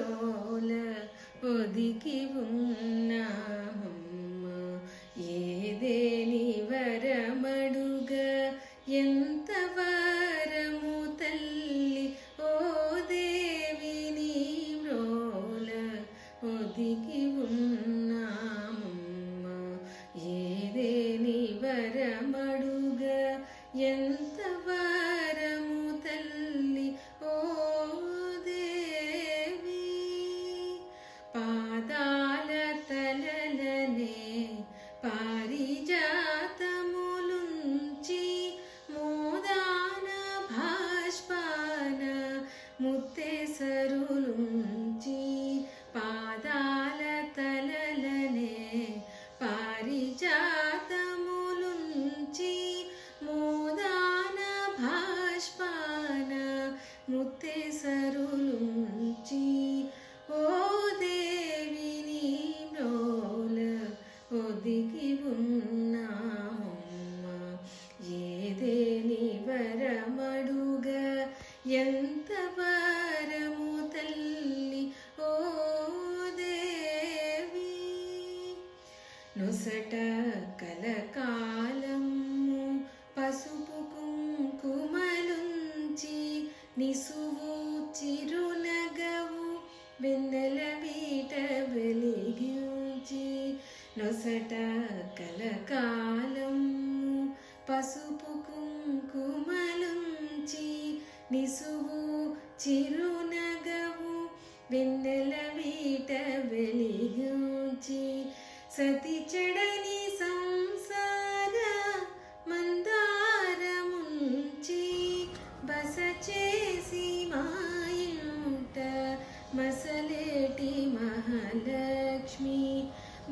మ్రోల ఒదిగి ఉన్నామమ్మ. ఏదేని వరమడుగ ఎంత వరము తల్లి ఓ దేవి నీ మ్రోల ఒదిగి ఉన్నామమ్మ. ఏదేని వరమడుగ ఎంత వరము తల్లి ఓ దేవి. పాదాల తలలనే పారిజాతములుంచి మోదాన భాష్పాన ముత్తేసరులుంచి. పాదాల తలలనే పారిజాతములుంచి మోదాన భాష్పాన ముత్తేసరులుంచి. ఓ దేవి నీ మ్రోల ఒదిగి ఉన్నామమ్మ. ఏదేని వరమడుగ ఎంత వరము తల్లి ఓ దేవి. నొసట కలకాలము పసుపు కుంకుమలుంచి నిసువు చిరునగవు వెన్నెల వీట వెలిగించి. నొసట కలకాలము పసుపు కుంకుమలుంచి నిసువు చిరునగవు వెన్నెల వీట వెలిగించి. సతి చెడని సంసార మందారముంచి బస చేసి మాయుంట మసలేటి మహాలక్ష్మి.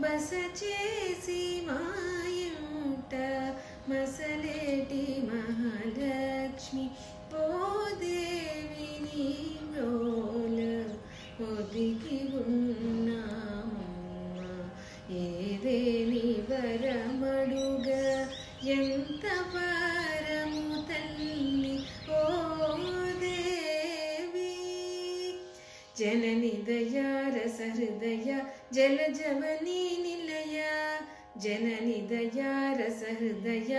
బస చేసి మాయుంట మసలేటి మహాలక్ష్మి. ఓ దేవి నీ మ్రోల ఒదిగి ఉన్నామమ్మ. ఏదేని వరమడుగ ఎంత వరము తల్లి ఓ దేవి. జనని దయా రస హృదయ జలజవని నిలయ. జనని దయా రస హృదయ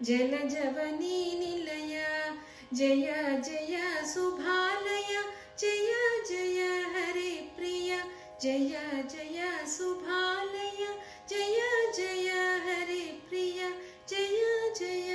జలజవని నిలయ. జయ జయ శుభాలయ జయ జయ హరి ప్రియ. జయ జయ శుభాలయ జయ జయ హరి ప్రియ. జయ జయ